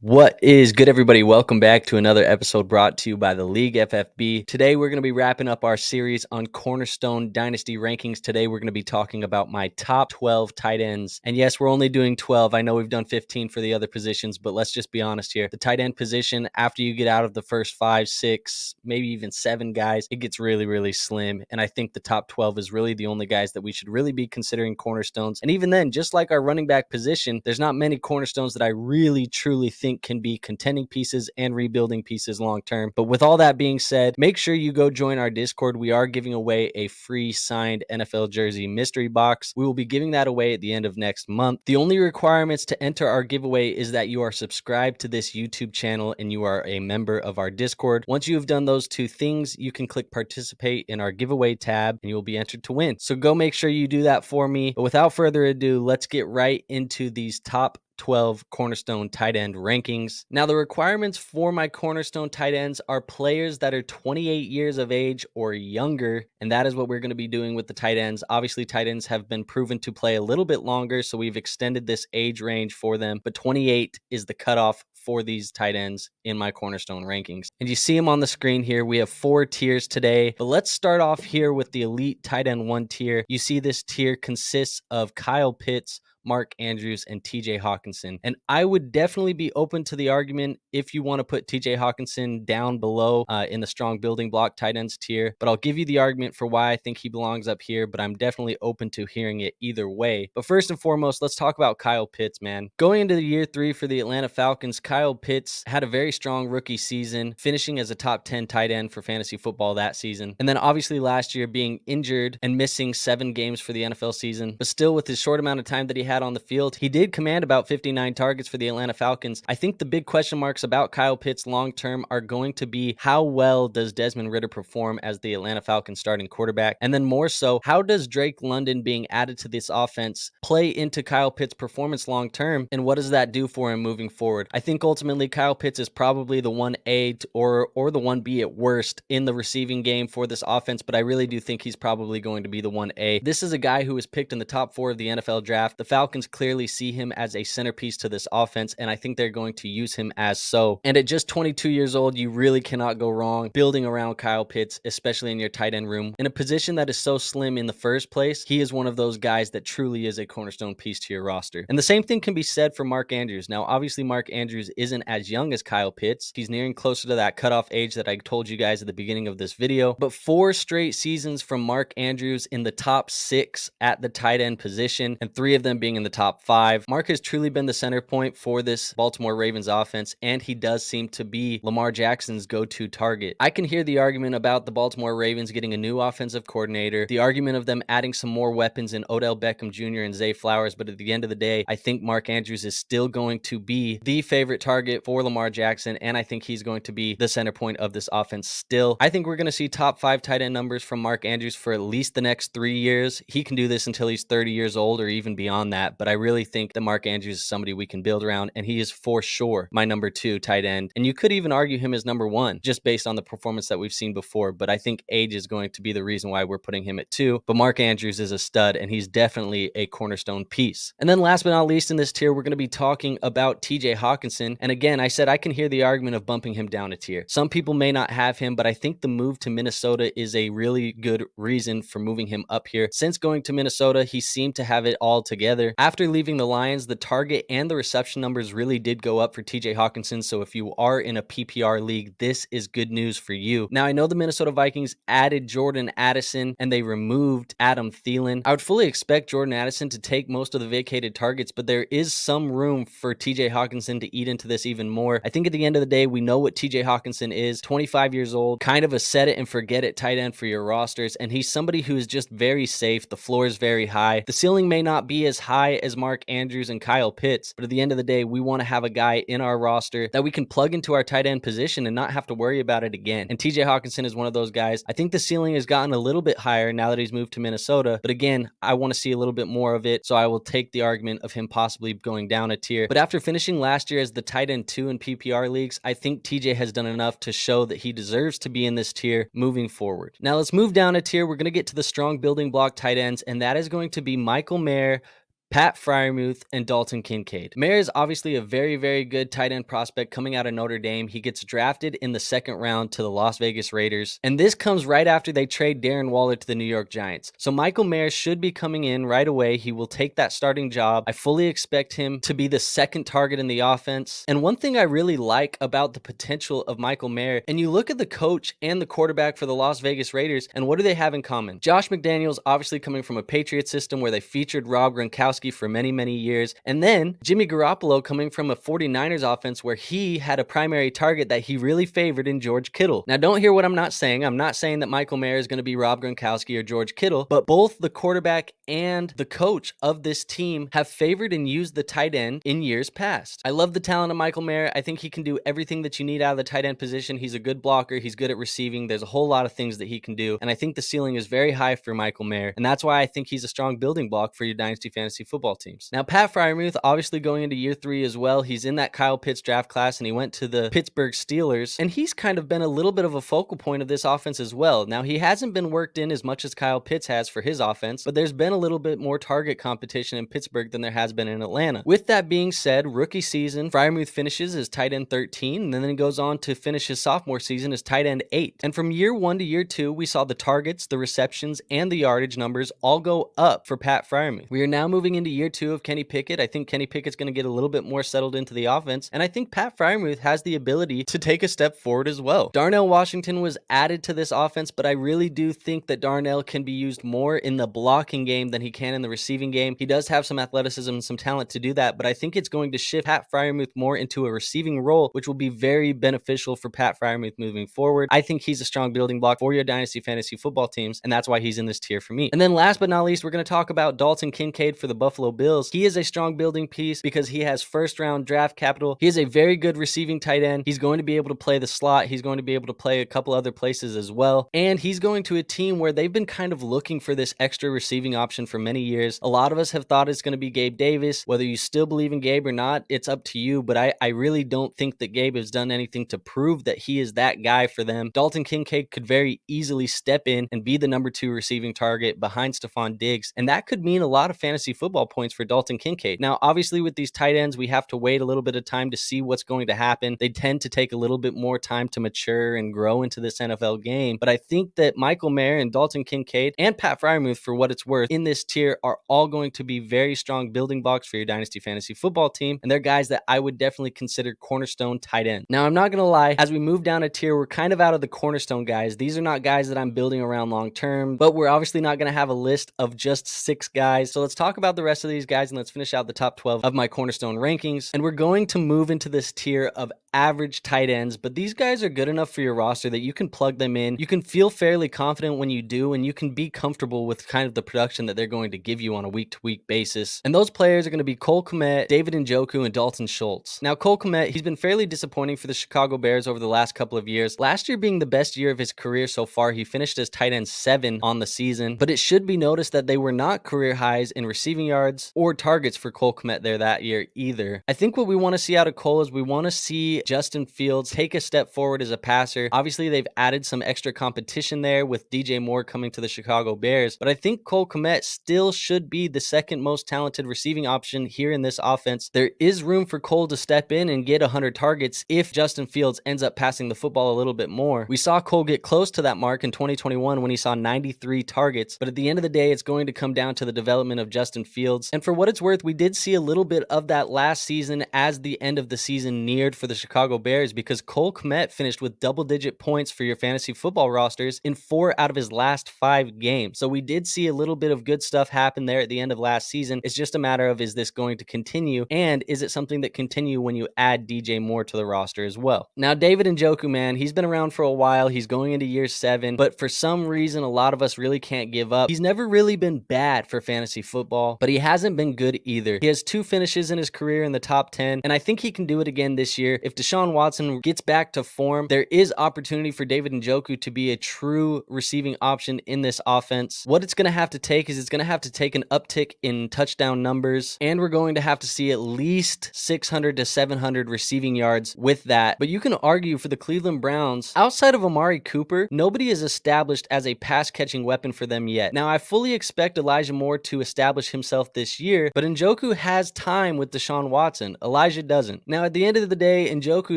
What is good, everybody? Welcome back to another episode brought to you by the League FFB. Today, we're going to be wrapping up our series on Cornerstone Dynasty rankings. Today, we're going to be talking about my top 12 tight ends. And yes, we're only doing 12. I know we've done 15 for the other positions, but let's just be honest here. The tight end position, after you get out of the first 5, 6, maybe even 7 guys, it gets really, really slim. And I think the top 12 is really the only guys that we should really be considering cornerstones. And even then, just like our running back position, there's not many cornerstones that I really, truly think can be contending pieces and rebuilding pieces long term. But with all that being said, make sure you go join our Discord. We are giving away a free signed NFL jersey mystery box. We will be giving that away at the end of next month. The only requirements to enter our giveaway is that you are subscribed to this YouTube channel and you are a member of our Discord. Once you have done those two things, you can click participate in our giveaway tab and you will be entered to win. So go make sure you do that for me. But without further ado, let's get right into these top 12 Cornerstone tight end rankings. Now, the requirements for my Cornerstone tight ends are players that are 28 years of age or younger, and that is what we're going to be doing with the tight ends. Obviously, tight ends have been proven to play a little bit longer, so we've extended this age range for them, but 28 is the cutoff for these tight ends in my Cornerstone rankings. And you see them on the screen here. We have 4 tiers today, but let's start off here with the elite tight end 1 tier. You see this tier consists of Kyle Pitts, Mark Andrews, and TJ Hockenson. And I would definitely be open to the argument if you want to put TJ Hockenson down below in the strong building block tight ends tier. But I'll give you the argument for why I think he belongs up here, but I'm definitely open to hearing it either way. But first and foremost, let's talk about Kyle Pitts, man. Going into the year 3 for the Atlanta Falcons, Kyle Pitts had a very strong rookie season, finishing as a top 10 tight end for fantasy football that season. And then obviously last year being injured and missing 7 games for the NFL season, but still with his short amount of time that he had on the field, he did command about 59 targets for the Atlanta Falcons. I think the big question marks about Kyle Pitts long term are going to be how well does Desmond Ridder perform as the Atlanta Falcons starting quarterback, and then more so, how does Drake London being added to this offense play into Kyle Pitts' performance long term, and what does that do for him moving forward? I think ultimately Kyle Pitts is probably the 1A or the 1B at worst in the receiving game for this offense, but I really do think he's probably going to be the 1A. This is a guy who was picked in the top 4 of the NFL draft. The Falcons clearly see him as a centerpiece to this offense, and I think they're going to use him as so. And at just 22 years old, you really cannot go wrong building around Kyle Pitts, especially in your tight end room. In a position that is so slim in the first place, he is one of those guys that truly is a cornerstone piece to your roster. And the same thing can be said for Mark Andrews. Now, obviously, Mark Andrews isn't as young as Kyle Pitts. He's nearing closer to that cutoff age that I told you guys at the beginning of this video. But 4 straight seasons from Mark Andrews in the top 6 at the tight end position, and 3 of them being in the top 5. Mark has truly been the center point for this Baltimore Ravens offense, and he does seem to be Lamar Jackson's go-to target. I can hear the argument about the Baltimore Ravens getting a new offensive coordinator, the argument of them adding some more weapons in Odell Beckham Jr. and Zay Flowers, but at the end of the day, I think Mark Andrews is still going to be the favorite target for Lamar Jackson, and I think he's going to be the center point of this offense still. I think we're going to see top 5 tight end numbers from Mark Andrews for at least the next 3 years. He can do this until he's 30 years old or even beyond that, but I really think that Mark Andrews is somebody we can build around, and he is for sure my number 2 tight end. And you could even argue him as number 1 just based on the performance that we've seen before, but I think age is going to be the reason why we're putting him at 2. But Mark Andrews is a stud, and he's definitely a cornerstone piece. And then last but not least in this tier, we're going to be talking about TJ Hockenson. And again, I said I can hear the argument of bumping him down a tier. Some people may not have him, but I think the move to Minnesota is a really good reason for moving him up here. Since going to Minnesota, he seemed to have it all together. After leaving the Lions, the target and the reception numbers really did go up for TJ Hockenson, so if you are in a PPR league, this is good news for you. Now, I know the Minnesota Vikings added Jordan Addison and they removed Adam Thielen. I would fully expect Jordan Addison to take most of the vacated targets, but there is some room for TJ Hockenson to eat into this even more. I think at the end of the day, we know what TJ Hockenson is, 25 years old, kind of a set it and forget it tight end for your rosters, and he's somebody who is just very safe. The floor is very high. The ceiling may not be as high as Mark Andrews and Kyle Pitts, but at the end of the day, we want to have a guy in our roster that we can plug into our tight end position and not have to worry about it again. And TJ Hockenson is one of those guys. I think the ceiling has gotten a little bit higher now that he's moved to Minnesota, but again, I want to see a little bit more of it, so I will take the argument of him possibly going down a tier. But after finishing last year as the tight end 2 in PPR leagues, I think TJ has done enough to show that he deserves to be in this tier moving forward. Now let's move down a tier. We're going to get to the strong building block tight ends, and that is going to be Michael Mayer, Pat Freiermuth, and Dalton Kincaid. Mayer is obviously a very, very good tight end prospect coming out of Notre Dame. He gets drafted in the second round to the Las Vegas Raiders, and this comes right after they trade Darren Waller to the New York Giants. So Michael Mayer should be coming in right away. He will take that starting job. I fully expect him to be the second target in the offense. And one thing I really like about the potential of Michael Mayer, and you look at the coach and the quarterback for the Las Vegas Raiders, and what do they have in common? Josh McDaniels, obviously coming from a Patriot system where they featured Rob Gronkowski for many, many years. And then Jimmy Garoppolo coming from a 49ers offense where he had a primary target that he really favored in George Kittle. Now, don't hear what I'm not saying. I'm not saying that Michael Mayer is going to be Rob Gronkowski or George Kittle, but both the quarterback and the coach of this team have favored and used the tight end in years past. I love the talent of Michael Mayer. I think he can do everything that you need out of the tight end position. He's a good blocker. He's good at receiving. There's a whole lot of things that he can do. And I think the ceiling is very high for Michael Mayer. And that's why I think he's a strong building block for your Dynasty fantasy football teams. Now, Pat Freiermuth, obviously going into year 3 as well. He's in that Kyle Pitts draft class, and he went to the Pittsburgh Steelers, and he's kind of been a little bit of a focal point of this offense as well. Now, he hasn't been worked in as much as Kyle Pitts has for his offense, but there's been a little bit more target competition in Pittsburgh than there has been in Atlanta. With that being said, rookie season, Freiermuth finishes as tight end 13, and then he goes on to finish his sophomore season as tight end 8. And from year 1 to year 2, we saw the targets, the receptions, and the yardage numbers all go up for Pat Freiermuth. We are now moving into year 2 of Kenny Pickett. I think Kenny Pickett's going to get a little bit more settled into the offense, and I think Pat Freiermuth has the ability to take a step forward as well. Darnell Washington was added to this offense, but I really do think that Darnell can be used more in the blocking game than he can in the receiving game. He does have some athleticism and some talent to do that, but I think it's going to shift Pat Freiermuth more into a receiving role, which will be very beneficial for Pat Freiermuth moving forward. I think he's a strong building block for your Dynasty fantasy football teams, and that's why he's in this tier for me. And then last but not least, we're going to talk about Dalton Kincaid for the Buffalo Bills. He is a strong building piece because he has first round draft capital. He is a very good receiving tight end. He's going to be able to play the slot. He's going to be able to play a couple other places as well. And he's going to a team where they've been kind of looking for this extra receiving option for many years. A lot of us have thought it's going to be Gabe Davis. Whether you still believe in Gabe or not, it's up to you. But I really don't think that Gabe has done anything to prove that he is that guy for them. Dalton Kincaid could very easily step in and be the number 2 receiving target behind Stephon Diggs. And that could mean a lot of fantasy football points for Dalton Kincaid. Now, obviously with these tight ends, we have to wait a little bit of time to see what's going to happen. They tend to take a little bit more time to mature and grow into this NFL game. But I think that Michael Mayer and Dalton Kincaid and Pat Freiermuth, for what it's worth, in this tier are all going to be very strong building blocks for your Dynasty fantasy football team. And they're guys that I would definitely consider cornerstone tight end. Now, I'm not going to lie, as we move down a tier, we're kind of out of the cornerstone guys. These are not guys that I'm building around long term, but we're obviously not going to have a list of just 6 guys. So let's talk about the rest of these guys and let's finish out the top 12 of my cornerstone rankings. And we're going to move into this tier of average tight ends, but these guys are good enough for your roster that you can plug them in. You can feel fairly confident when you do, and you can be comfortable with kind of the production that they're going to give you on a week-to-week basis. And those players are going to be Cole Kmet, David Njoku, and Dalton Schultz. Now, Cole Kmet, he's been fairly disappointing for the Chicago Bears over the last couple of years. Last year being the best year of his career so far, he finished as tight end 7 on the season, but it should be noticed that they were not career highs in receiving yards or targets for Cole Kmet there that year either. I think what we want to see out of Cole is we want to see Justin Fields take a step forward as a passer. Obviously, they've added some extra competition there with DJ Moore coming to the Chicago Bears, but I think Cole Kmet still should be the second most talented receiving option here in this offense. There is room for Cole to step in and get 100 targets if Justin Fields ends up passing the football a little bit more. We saw Cole get close to that mark in 2021 when he saw 93 targets, but at the end of the day, it's going to come down to the development of Justin Fields. And for what it's worth, we did see a little bit of that last season as the end of the season neared for the Chicago Bears, because Cole Kmet finished with double-digit points for your fantasy football rosters in 4 out of his last 5 games. So we did see a little bit of good stuff happen there at the end of last season. It's just a matter of, is this going to continue? And is it something that continue when you add DJ Moore to the roster as well? Now, David Njoku, man, he's been around for a while. He's going into year 7, but for some reason, a lot of us really can't give up. He's never really been bad for fantasy football, but he hasn't been good either. He has 2 finishes in his career in the top 10, and I think he can do it again this year if Deshaun Watson gets back to form, there is opportunity for David Njoku to be a true receiving option in this offense. What it's going to have to take is it's going to have to take an uptick in touchdown numbers, and we're going to have to see at least 600 to 700 receiving yards with that. But you can argue for the Cleveland Browns, outside of Amari Cooper, nobody is established as a pass-catching weapon for them yet. Now, I fully expect Elijah Moore to establish himself this year, but Njoku has time with Deshaun Watson. Elijah doesn't. Now, at the end of the day, Njoku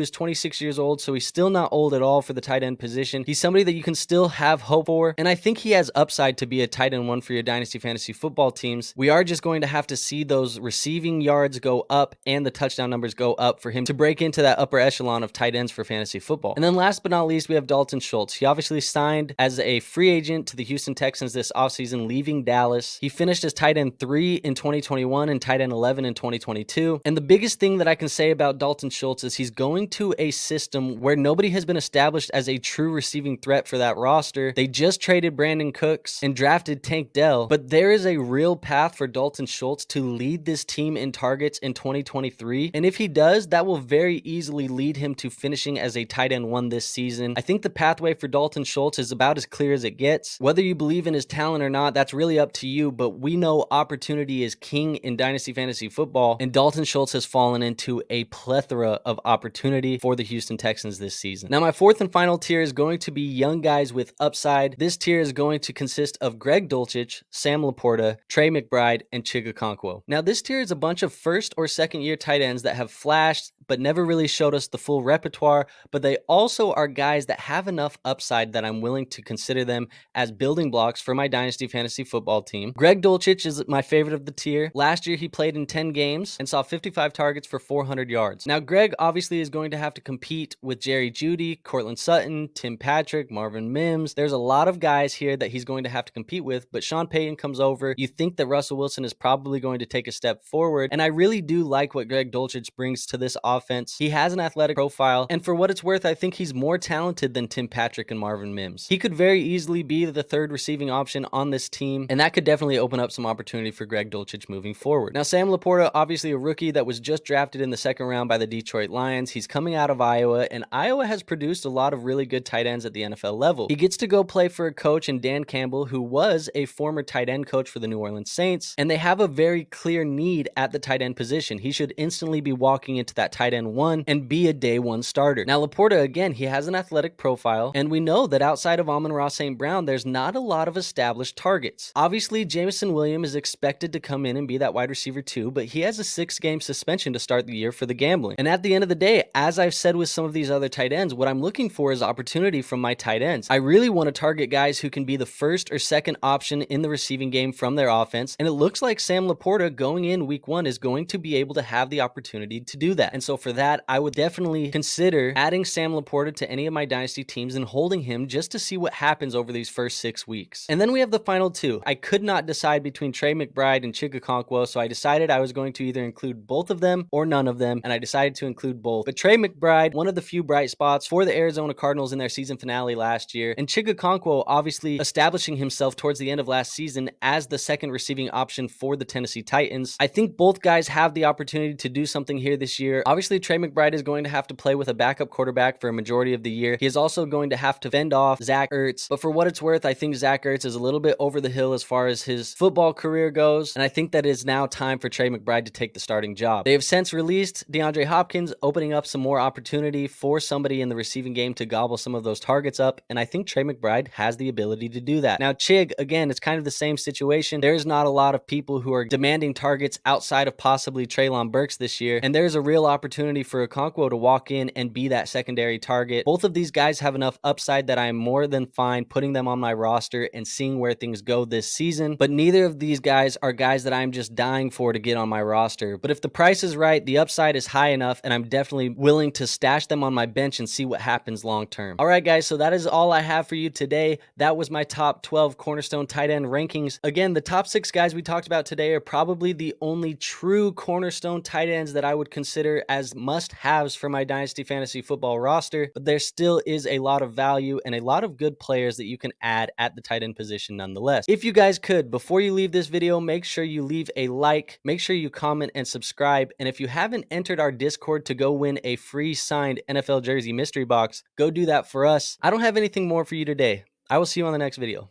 is 26 years old, so he's still not old at all for the tight end position. He's somebody that you can still have hope for, and I think he has upside to be a tight end one for your Dynasty Fantasy Football teams. We are just going to have to see those receiving yards go up and the touchdown numbers go up for him to break into that upper echelon of tight ends for fantasy football. And then last but not least, we have Dalton Schultz. He obviously signed as a free agent to the Houston Texans this offseason, leaving Dallas. He finished as tight end 3 in 2021 and tight end 11 in 2022. And the biggest thing that I can say about Dalton Schultz is he's going to a system where nobody has been established as a true receiving threat for that roster. They just traded Brandon Cooks and drafted Tank Dell, but there is a real path for Dalton Schultz to lead this team in targets in 2023. And if he does, that will very easily lead him to finishing as a tight end 1 this season. I think the pathway for Dalton Schultz is about as clear as it gets. Whether you believe in his talent or not, that's really up to you, but we know opportunity is king in Dynasty Fantasy Football, and Dalton Schultz has fallen into a plethora of opportunity for the Houston Texans this season. Now, my fourth and final tier is going to be young guys with upside. This tier is going to consist of Greg Dulcich, Sam LaPorta, Trey McBride, and Chig Okonkwo. Now, this tier is a bunch of first or second year tight ends that have flashed but never really showed us the full repertoire, but they also are guys that have enough upside that I'm willing to consider them as building blocks for my Dynasty Fantasy Football team. Greg Dulcich is my favorite of the tier. Last year, he played in 10 games and saw 55 targets for 400 yards. Now, Greg obviously is going to have to compete with Jerry Jeudy, Cortland Sutton, Tim Patrick, Marvin Mims. There's a lot of guys here that he's going to have to compete with, but Sean Payton comes over. You think that Russell Wilson is probably going to take a step forward, and I really do like what Greg Dulcich brings to this offense. He has an athletic profile, and for what it's worth, I think he's more talented than Tim Patrick and Marvin Mims. He could very easily be the third receiving option on this team, and that could definitely open up some opportunity for Greg Dulcich moving forward. Now, Sam LaPorta, obviously a rookie that was just drafted in the second round by the Detroit Lions. He's coming out of Iowa, and Iowa has produced a lot of really good tight ends at the NFL level. He gets to go play for a coach in Dan Campbell, who was a former tight end coach for the New Orleans Saints, and they have a very clear need at the tight end position. He should instantly be walking into that tight end 1 and be a day 1 starter. Now, LaPorta, again, he has an athletic profile, and we know that outside of Amon-Ra St. Brown, there's not a lot of established targets. Obviously, Jameson Williams is expected to come in and be that wide receiver too, but he has a 6-game suspension to start the year for the gambling. And at the end of the day, as I've said with some of these other tight ends, what I'm looking for is opportunity from my tight ends. I really want to target guys who can be the first or second option in the receiving game from their offense, and it looks like Sam LaPorta going in week 1 is going to be able to have the opportunity to do that. And so for that, I would definitely consider adding Sam LaPorta to any of my dynasty teams and holding him just to see what happens over these first 6 weeks. And then we have the final two. I could not decide between Trey McBride and Chig Okonkwo, so I decided I was going to either include both of them or none of them, and I decided to include both. But Trey McBride, one of the few bright spots for the Arizona Cardinals in their season finale last year, and Chig Okonkwo obviously establishing himself towards the end of last season as the second receiving option for the Tennessee Titans. I think both guys have the opportunity to do something here this year. Obviously, Trey McBride is going to have to play with a backup quarterback for a majority of the year. He is also going to have to fend off Zach Ertz, but for what it's worth, I think Zach Ertz is a little bit over the hill as far as his football career goes, and I think that it is now time for Trey McBride to take the starting job. They have since released DeAndre Hopkins, opening up some more opportunity for somebody in the receiving game to gobble some of those targets up, and I think Trey McBride has the ability to do that. Now, Chig, again, it's kind of the same situation. There's not a lot of people who are demanding targets outside of possibly Treylon Burks this year, and there's a real opportunity for Okonkwo to walk in and be that secondary target. Both of these guys have enough upside that I am more than fine putting them on my roster and seeing where things go this season, but neither of these guys are guys that I'm just dying for to get on my roster. But if the price is right, the upside is high enough, and I'm definitely willing to stash them on my bench and see what happens long term. All right, guys, so that is all I have for you today. That was my top 12 Cornerstone tight end rankings. Again, the top 6 guys we talked about today are probably the only true Cornerstone tight ends that I would consider as as must-haves for my Dynasty Fantasy Football roster, but there still is a lot of value and a lot of good players that you can add at the tight end position nonetheless. If you guys could, before you leave this video, make sure you leave a like, make sure you comment and subscribe, and if you haven't entered our Discord to go win a free signed NFL jersey mystery box, go do that for us. I don't have anything more for you today. I will see you on the next video.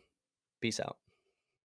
Peace out.